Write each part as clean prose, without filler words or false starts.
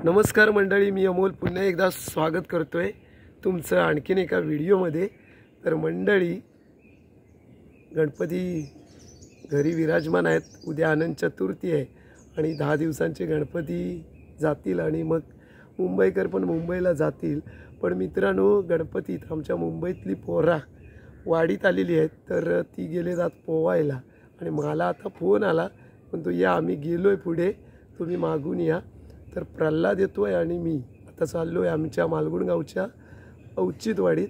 नमस्कार मंडळी, मी अमोल पुन्हा एकदा स्वागत करतोय तुमचं आणखीन एका व्हिडिओमध्ये। तर मंडळी, गणपती घरी विराजमान आहेत। उद्या अनंत चतुर्थी आहे आणि 10 दिवसांचे गणपती जातील आणि मग मुंबईकर पण मुंबईला जातील। पण मित्रांनो, गणपतीत आमच्या मुंबईतली पोरा वाडीत आलेली आहेत, तर ती गेले जात पोवायला आणि मला आता फोन आला, पण तो या आम्ही गेलोय पुढे, तुम्ही मागून या। तर प्रल्हाद येतोय आणि मी आता चाललोय आमच्या मालगुण गावच्या औचित्यवाडीत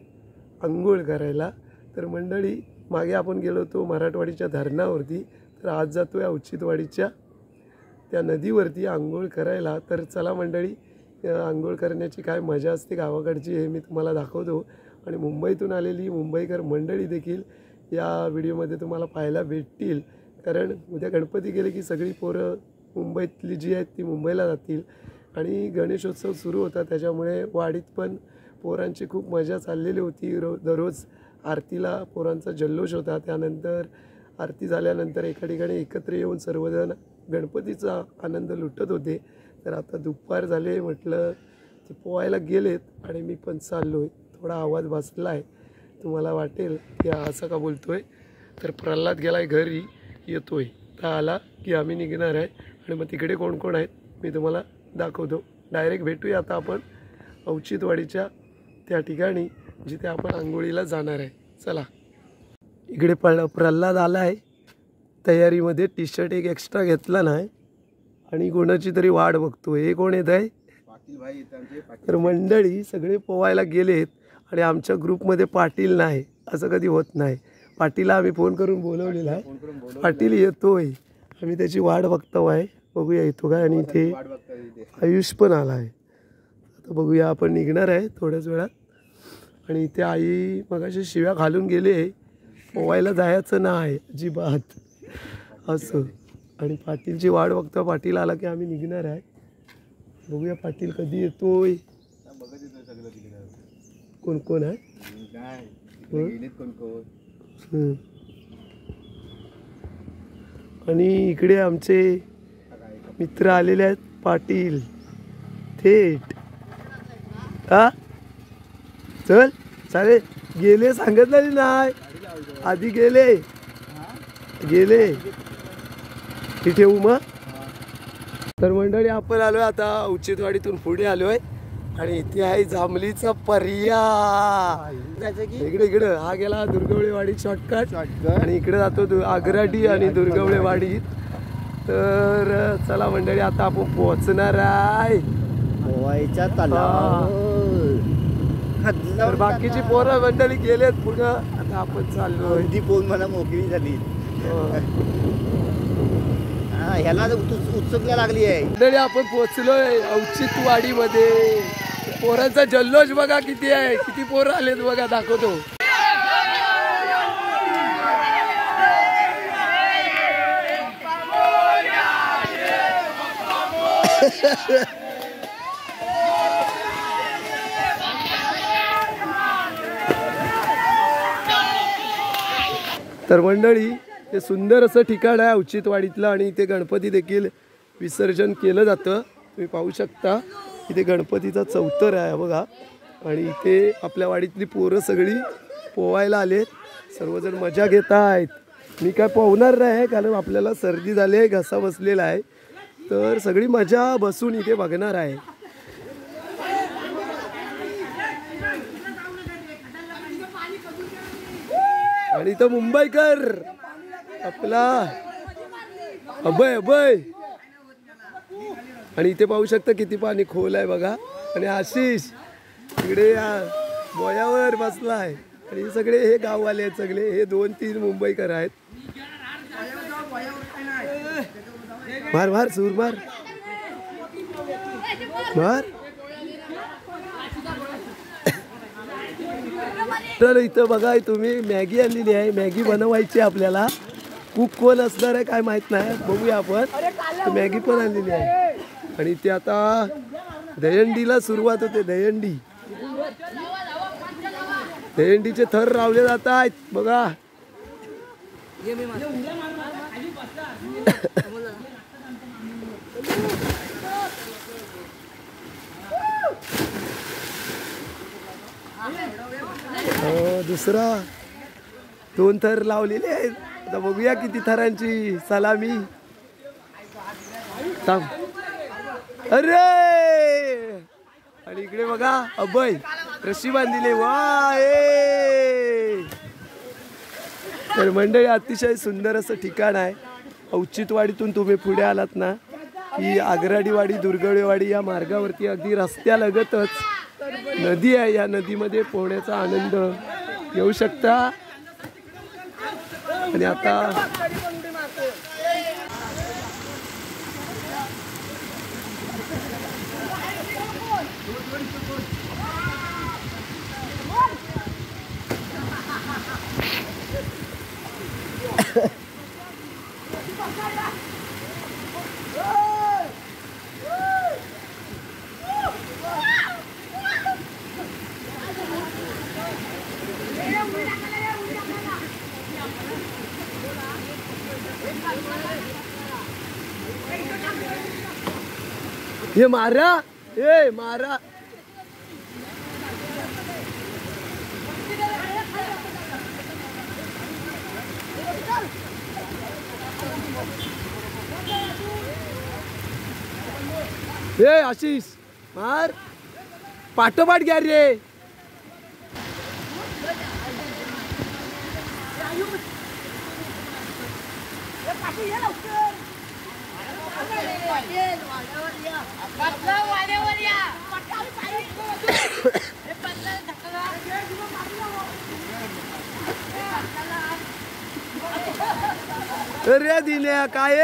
अंघोळ करायला। तर मंडळी, मागे आपण गेलो होतो मराठवाडीच्या धरणावरती, तर आज जातोय औचित्यवाडीच्या त्या नदीवरती अंघोळ करायला। तर चला मंडळी, अंघोळ करण्याची काय मजा असते गावाकडची हे मी तुम्हाला दाखवतो आणि मुंबईतून आलेली मुंबईकर मंडळी देखील या व्हिडिओमध्ये तुम्हाला पाहायला भेटतील। कारण उद्या गणपती गेले की सगळी पोरं मुंबईतली जी आहेत ती मुंबईला जातील आणि गणेशोत्सव सुरू होता, त्याच्यामुळे वाडीत पण पोरांची खूप मजा चाललेली होती। दररोज आरतीला पोरांचा जल्लोष होता, त्यानंतर आरती झाल्यानंतर एका ठिकाणी एकत्र येऊन सर्वजण गणपतीचा आनंद लुटत होते। तर आता दुपार झाले, म्हटलं ते पोहायला गेलेत आणि मी पण चाललोय। थोडा आवाज बसला आहे, तुम्हाला वाटेल की असं का बोलतोय। तर प्रल्हाद गेलाय घरी, येतोय, तर आला की आम्ही निघणार आहे आणि मग तिकडे कोण कोण आहेत मी तुम्हाला दाखवतो। डायरेक्ट भेटूया आता आपण औचित्यवाडीच्या त्या ठिकाणी जिथे आपण आंघोळीला जाणार आहे। चला, इकडे प्रल्हाद आला आहे तयारीमध्ये, टी शर्ट एक एक्स्ट्रा घेतला नाही आणि कोणाची तरी वाट बघतो। हे कोण येत आहे? पाटील भाई। तर मंडळी सगळे पोवायला गेलेत आणि आमच्या ग्रुपमध्ये पाटील नाही, असं कधी होत नाही। पाटीलला आम्ही फोन करून बोलवलेला आहे, पाटील येतोय, आम्ही त्याची वाट बघतो आहे, बघूया येतो काय। आणि इथे आयुष पण आला आहे, आता बघूया, आपण निघणार आहे थोड्याच वेळात। आणि इथे आई मगाशी शिव्या घालून गेले, पोवायला जायचं नाही अजिबात असं। आणि पाटीलची वाट बघतो, पाटील आला की आम्ही निघणार आहे, बघूया पाटील कधी येतोय। कोण कोण आहे? आणि इकडे आमचे मित्र आलेले आहेत, पाटील थेट। हा चल चालेल, गेले सांगितलं नाही आधी, गेले की ठेवू मग। तर मंडळी, आपण आलोय आता औचित्यवाडीतून पुढे आलोय आणि इथे आहे जांभलीचा पर्याय। इकडे हा गेला दुर्गवळेवाडी शॉर्टकट आणि इकडे जातो आग्राडी आणि दुर्गवळेवाडी। तर चला मंडळी, आता आपण पोहोचणार आहे पोवायच्या तर बाकीची पोरं मंडळी गेलेत पुढं, आता आपण चाललो। ती पोन मला मोकळी झाली, ह्याला उत्सुकता लागली आहे। मंडळी, आपण पोहोचलोय औचित्यवाडीमध्ये। पोरांचा जल्लोष बघा किती आहे, किती पोरं आलेत बघा, दाखवतो। तर मंडळी, हे सुंदर असं ठिकाण आहे औचित्यवाडीतलं आणि इथे गणपती देखील विसर्जन केलं जातं। तुम्ही पाहू शकता, इथे गणपतीचा चौतर आहे बघा आणि इथे आपल्या वाडीतली पोरं सगळी पोवायला आलेत, सर्वजण मजा घेत आहेत। मी काय पोहणार नाही कारण आपल्याला सर्दी झाली आहे, घसा बसलेला आहे, तर सगळी मजा बसून इथे बघणार आहे। आणि इथं मुंबईकर आपला अभय आणि इथे पाहू शकता किती पाणी खोल आहे बघा। आणि आशिष इकडे या बोयावर बसला आहे आणि सगळे हे गाववाले आहेत, सगळे हे 2-3 मुंबईकर आहेत। मार मार सूर मार मार। तर इथं बघा, तुम्ही मॅगी आणलेली आहे, मॅगी बनवायची आपल्याला। कुक कोण असणार आहे काय माहित नाही, बघूया आपण। मॅगी पण आणलेली आहे आणि ते आता दहीहंडीला सुरुवात होते। दहीहंडीचे थर रावले जात आहेत बघा। दुसरा 2 थर लावलेले आहेत. आता बघूया किती थरांची सलामी. थांब. अरे आणि इकडे बघा अभय रशी बांधिले. वा तर मंडळी अतिशय सुंदर असं ठिकाण आहे. औचित्यवाडीतून तुम्ही पुढे आलात ना की आगराडीवाडी दुर्गडेवाडी या मार्गावरती अगदी रस्त्यालगतच नदी आहे. या नदीमध्ये पोहण्याचा आनंद घेऊ शकता. आणि आता ये मारा ए मारा. ए आशिष मार पाठोपाठ घ्या रे. अरे दिल्या काय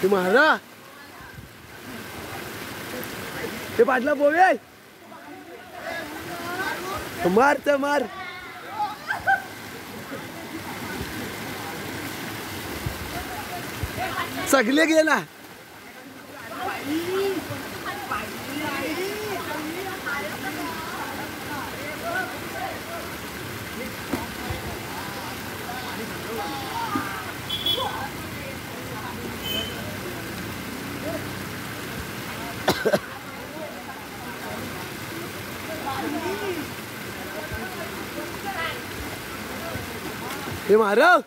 तुम्हारा ते पाटला बोवे मार तर मार. सगळे गेला. हे मारा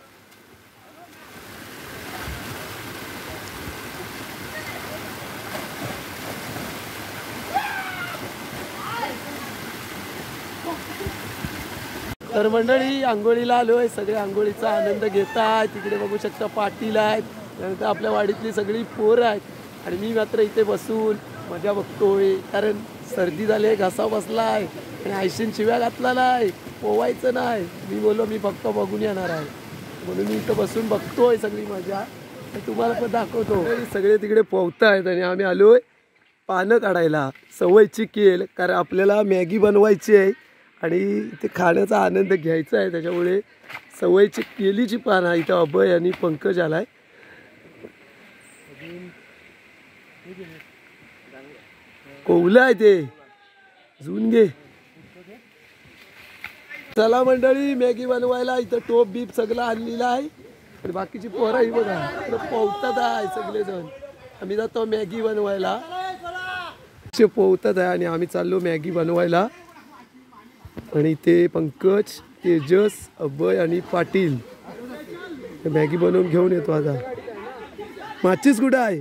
तर मंडळी आंघोळीला आलोय. सगळे आंघोळीचा आनंद घेत आहेत. तिकडे बघू शकता पाटील आहेत. त्यानंतर आपल्या वाडीतली सगळी पोरं आहेत. आणि मी मात्र इथे बसून मजा बघतोय. कारण सर्दी झाली आहे, घसा बसला आहे आणि आयशीन शिव्या घातला नाही, पोवायचं नाही. मी बोललो मी फक्त बघून येणार आहे म्हणून मी इथं बसून बघतोय सगळी मजा. तुम्हाला पण दाखवतो. सगळे तिकडे पोहतायत आणि आम्ही आलोय पानं काढायला. सवयची केल कारण आपल्याला मॅगी बनवायची आहे आणि ते खाण्याचा आनंद घ्यायचा आहे. त्याच्यामुळे सवयची केलीची पानं इथं अभय आणि पंकज आलाय. कोवलं आहे ते झून घे. चला मंडळी मॅगी बनवायला. इथं टोप बीप सगळं आणलेलं आहे आणि बाकीची पोरं ही बघा पोहतात आहे सगळेजण. आम्ही जातो मॅगी बनवायला. पोहतात आहे आणि आम्ही चाललो मॅगी बनवायला. आणि ते पंकज, तेजस, अभय आणि पाटील मॅगी बनवून घेऊन येतो. आता माचीस कुठं आहे?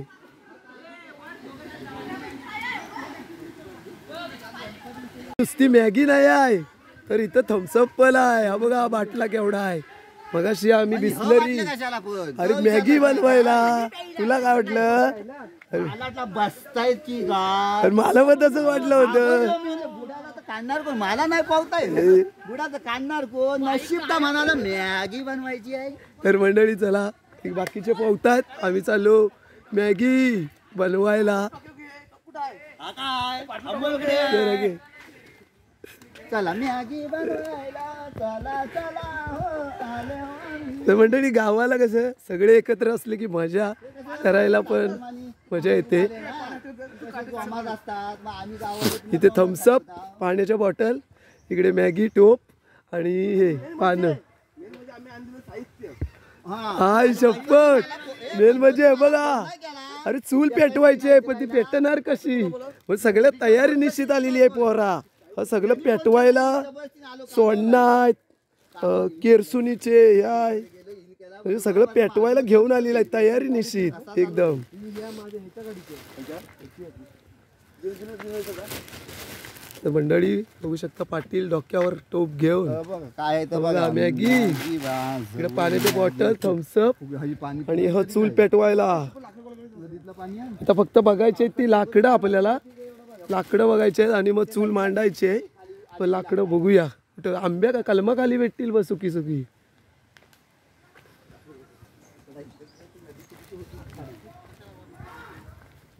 नुसती मॅगी नाही आहे तर इथं थम्सअप पण आहे. हा बघा बाटला केवढा आहे. मगाशी आम्ही बिस्लरी अरे मॅगी बनवायला तुला काय वाटलं बसतायत की पण मला पण तसं वाटलं होतं बुडाला काढणार कोण मला नाही पावताय बुडाचं काढणार कोण नशीबदा म्हणाला मॅगी बनवायची आहे. तर मंडळी चला बाकीचे पोहतात आम्ही चाललो मॅगी बनवायला. चला मॅगी बनवायला चला चला तर मंडळी गावाला कसं सगळे एकत्र असले की मजा करायला पण मजा येते. इथे थम्सअप पाण्याच्या बॉटल इकडे मॅगी टोप आणि हे पानं. हाय शपथ मेन म्हणजे बघा अरे चूल पेटवायची पण ती पेटणार कशी मग सगळ्या तयारी निश्चित आलेली आहे पोरा. सगळं पेटवायला सोडणार केरसुनीचे हे म्हणजे सगळं पेटवायला घेऊन आलेलं आहे तयारी निश्चित एकदम. मंडळी बघू शकता पाटील डोक्यावर टोप घेऊन काय बघा मॅगी इकडे पाण्याची बॉटल थम्सअप आणि हा चूल पेटवायला. आता फक्त बघायचे ती लाकडं आपल्याला लाकडं बघायचे आणि मग चूल मांडायचे. पण लाकडं बघूया कुठं आंब्या का कलमाखाली भेटतील बस सुकी सुकी.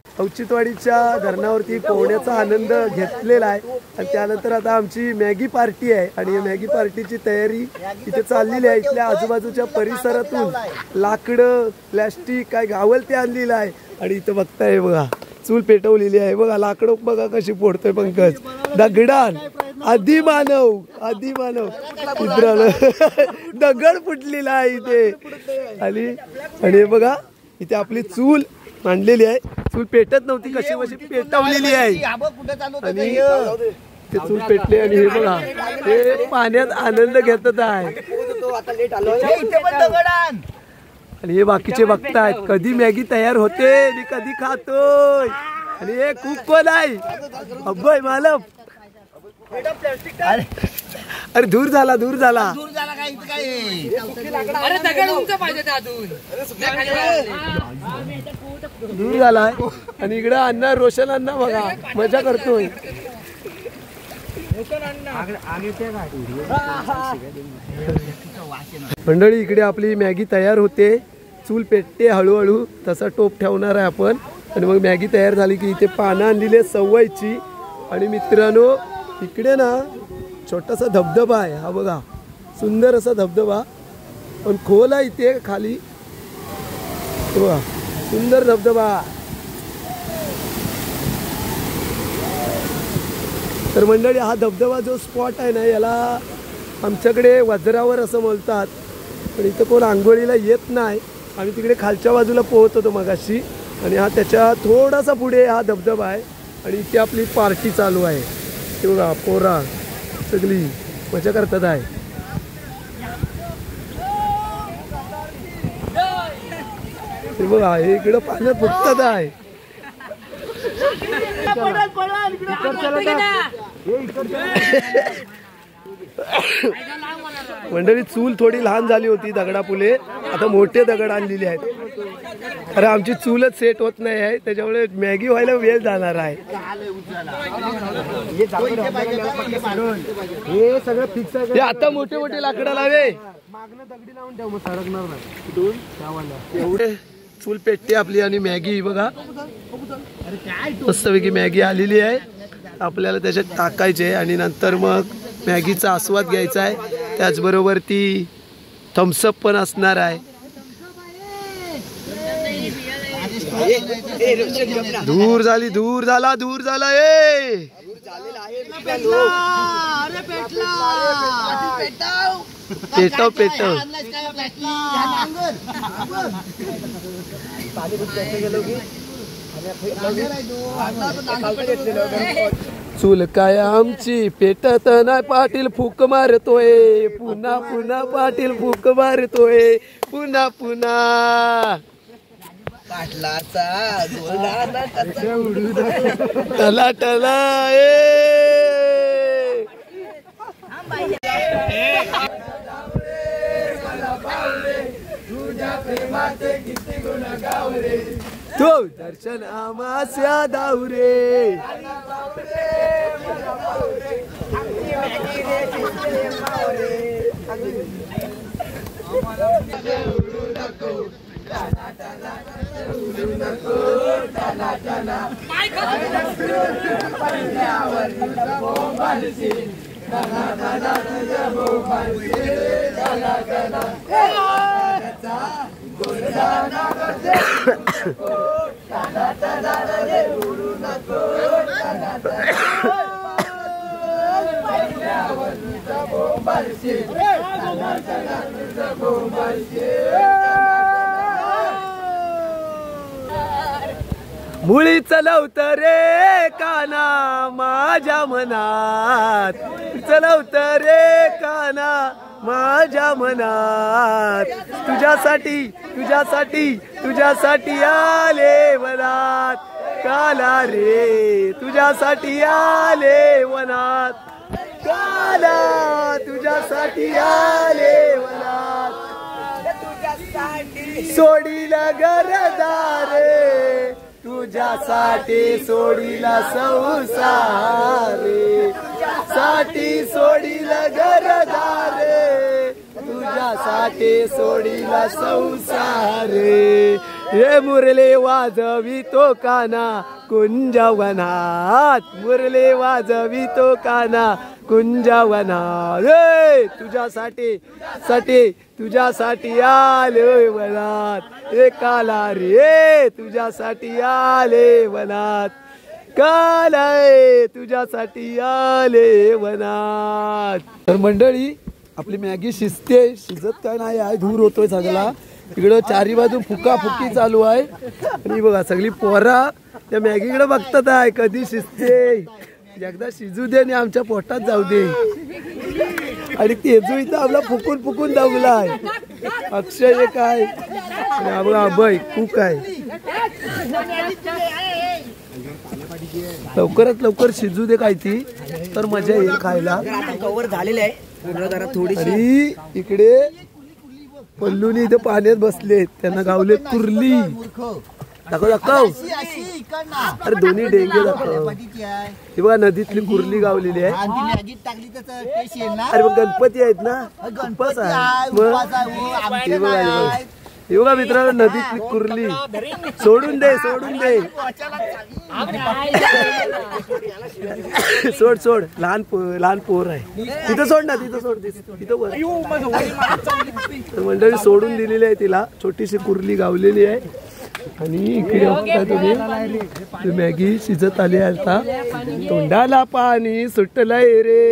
औचित्यवाडीच्या धरणावरती पोहण्याचा आनंद घेतलेला आहे आणि त्यानंतर आता आमची मॅगी पार्टी आहे आणि मॅगी पार्टीची तयारी इथे चाललेली आहे. इथल्या आजूबाजूच्या परिसरातून लाकडं प्लॅस्टिक काय गावल ते आणलेलं आहे आणि इथं बघताय बघा चूल पेटवलेली आहे. बघा लाकडं बघा कशी फोडतोय पंकज दगडान आधी मानव इथं दगड फुटलेला आहे इथे आणि बघा इथे आपली चूल मांडलेली आहे. चूल पेटत नव्हती कशी कशी पेटवलेली आहे आणि ते चूल पेटले आणि हे बघा ते पाण्यात आनंद घेतच आहे आणि हे बाकीचे बघतायत कधी मॅगी तयार होते आणि कधी खातोय. आणि हे खूप कोण आहे अब्बाई मालम अरे दूर झाला दूर झालाय आणि इकडं अण्णा रोशन अण्णा बघा मजा करतोय. मंडळी इकडे आपली मॅगी तयार होते चूल पेटते हळूहळू तसा टोप ठेवणार आहे आपण आणि मग मॅगी तयार झाली की इथे पानं आणलेली सवयची. आणि मित्रांनो इकडे ना छोटासा धबधबा आहे हा बघा सुंदर असा धबधबा पण खोल आहे इथे खाली बघा सुंदर धबधबा. तर मंडळी हा धबधबा जो स्पॉट आहे ना याला आमच्याकडे वज्रावर असं बोलतात पण इथं कोण आंघोळीला येत नाही. आम्ही तिकडे खालच्या बाजूला पोहत होतो मगाशी आणि हा त्याच्या थोडासा पुढे हा धबधबा आहे आणि इथे आपली पार्टी चालू आहे. ते बघा पोरा सगळी मजा करतात आहे. ते बघा हे इकडं पाण्यात फुटतात आहे. मंडळी चूल थोडी लहान झाली होती दगडापुले आता मोठे दगड आणलेले आहेत. अरे आमची चूलच सेट होत नाही आहे त्याच्यामुळे मॅगी व्हायला वेळ जाणार आहे. हे सगळं फिक्स आहे आता मोठे मोठे लाकडं लावे मागणं दगडी लावून ठेव मग सरकणार नाही. एवढे चूल पेटते आपली आणि मॅगी बघा मस्तपैकी मॅगी आलेली आहे आपल्याला त्याच्यात टाकायचे आणि नंतर मग मॅगीचा आस्वाद घ्यायचा आहे. त्याचबरोबर ती थम्सअप पण असणार आहे. दूर झाला ए पेटव चूल काय आमची पेटत नाही पाटील फूक मारतोय पुन्हा पुन्हा पाटील फूक मारतोय पुन्हा पुन्हा पाटलाचा टला टला ए तो दर्शन आमास्या दावरे मुळी चलवत रे काना माझ्या मनात चलवत रे काना माझ्या मनात तुझ्यासाठी तुझ्यासाठी तुझ्यासाठी आले वनात काला रे तुझ्यासाठी आले वनात काला तुझ्यासाठी आले वनात सोडीला घरदारे तुझ्यासाठी सोडीला संसारे साठी सोडीला घरदारे तुझ्यासाठी सोडीला संसारे हे मुरले वाजवी तो काना कुंजवनात मुरले वाजवी तो काना कुंजवनात रे तुझ्यासाठी साठी तुझ्यासाठी आले वनात हे काला रे तुझ्यासाठी आले वनात काला तुझ्यासाठी आले वनात। तर मंडळी आपली मॅगी शिजते शिजत काय नाही आहे धूर होतोय सगळा इकडं चारी बाजू फुका फुकी चालू आहे आणि बघा सगळी पोरा त्या मॅगीकडे बघतात आहे कधी शिजते एकदा शिजू दे आणि आमच्या पोटात जाऊ दे आणि तेजू इथं आपला फुकून फुकून दावलाय अक्षय काय बघा अभय कुक आहे लवकरात लवकर शिजू दे काय ती तर मजा येईल खायला कव्हर झालेले आहे थोडी आणि इकडे पल्लूनी इथे पाण्यात बसले त्यांना गावले कुर्ली दाखव दाखव अरे दोन्ही डेंगे दाखव हे बघा नदीतली कुर्ली गावलेली आहे अरे बघ गणपती आहेत ना गणपत आहे हे बघा मित्रांनो नदीतली कुर्ली सोडून दे सोडून दे सोड सोड लहान लहान पोर आहे तिथं सोड ना तिथं सोड तिथं मंडळी सोडून दिलेली आहे तिला छोटीशी कुर्ली गावलेली आहे आणि इकडे बघताय तुम्ही मॅगी शिजत आली आहे आता तोंडाला पाणी सुटलंय रे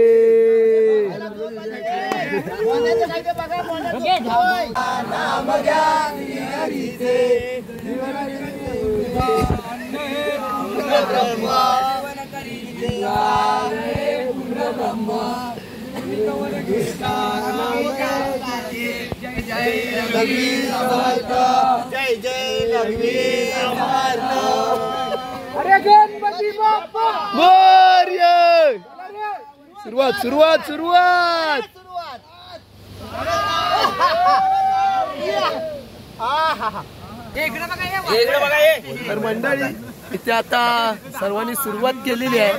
जय जय लक्ष्मी अरे गणपती बाप्पा मोरया सुरुवात सुरुवात सुरुवात तर मंडळी इथे आता सर्वांनी सुरुवात केलेली आहे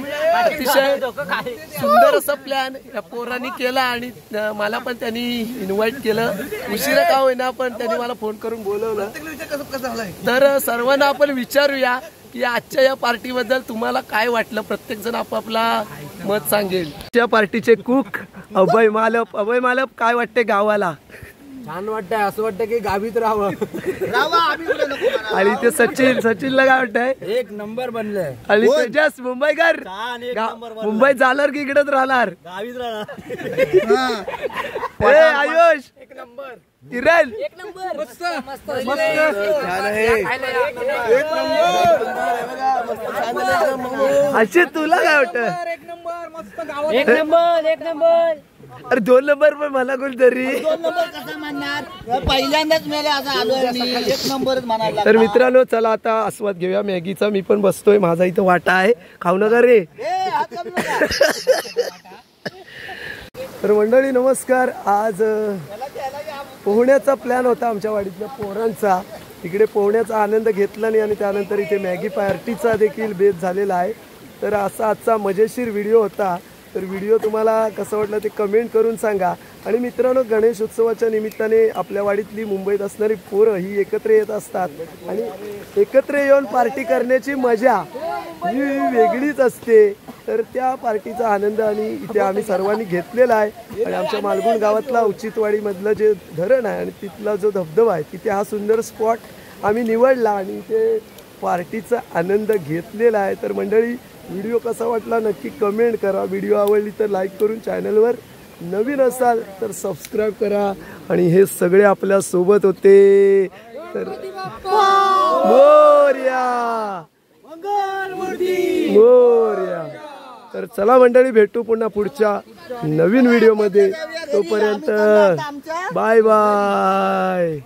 अतिशय सुंदर असं प्लॅन या पोरांनी केला आणि मला पण त्यांनी इन्व्हाइट केलं उशिरा का होईना पण त्यांनी मला फोन करून बोलवलं तर सर्वांना आपण विचारूया की आजच्या या पार्टीबद्दल तुम्हाला काय वाटलं प्रत्येक जण आपापला मत सांगेल त्या पार्टीचे कुक अभय मालप काय वाटते गावाला छान वाटतंय असं वाटतं की गावीत राहावं आणि ते सचिनला काय वाटतंय एक नंबर बनलंय आणि तेजस मुंबईकर मुंबईत जाणार की इकडेच राहणार गावीत राहणार आयुष एक नंबर किरण एक नंबर मस्त मस्त अशी तुला काय वाटत एक नंबर मस्त गावात एक नंबर एक नंबर अरे 2 नंबर पण मला कोणतरी 2 नंबर कसा म्हणणार पहिल्यांदाच मेले असं आलो एक नंबरच म्हणायला तर मित्रांनो चला आता आस्वाद घेऊया मॅगीचा मी पण बसतोय माझा इथं वाटा आहे खाऊ नका रे तर मंडळी नमस्कार आज पोहण्याचा प्लॅन होता आमच्या वाडीतल्या पोरांचा तिकडे पोहण्याचा आनंद घेतला नाही आणि त्यानंतर इथे मॅगी पार्टीचा देखील बेत झालेला आहे. तर असा आजचा मजेशीर व्हिडिओ होता. तर व्हिडिओ तुम्हाला कसं वाटलं ते कमेंट करून सांगा. आणि मित्रांनो, गणेश उत्सवाच्या निमित्ताने आपल्या वाडीतली मुंबईत असणारी पोरं ही एकत्र येत असतात आणि एकत्र येऊन पार्टी करण्याची मजा ही वेगळीच असते. तर त्या पार्टीचा आनंद आणि इथे आम्ही सर्वांनी घेतलेला आहे. आणि आमच्या मालगुण गावातला उचितवाडीमधलं जे धरण आहे आणि तिथला जो धबधबा आहे तिथे हा सुंदर स्पॉट आम्ही निवडला आणि इथे पार्टीचा आनंद घेतलेला आहे. तर मंडळी, व्हिडिओ कसा वाटला नक्की कमेंट करा. व्हिडिओ आवडली तर लाईक करून चॅनलवर नवीन असाल तर सबस्क्राईब करा. आणि हे सगळे आपल्या सोबत होते तर मोरया मोरया. तर चला मंडळी, भेटू पुन्हा पुढच्या नवीन व्हिडिओमध्ये. तोपर्यंत बाय बाय.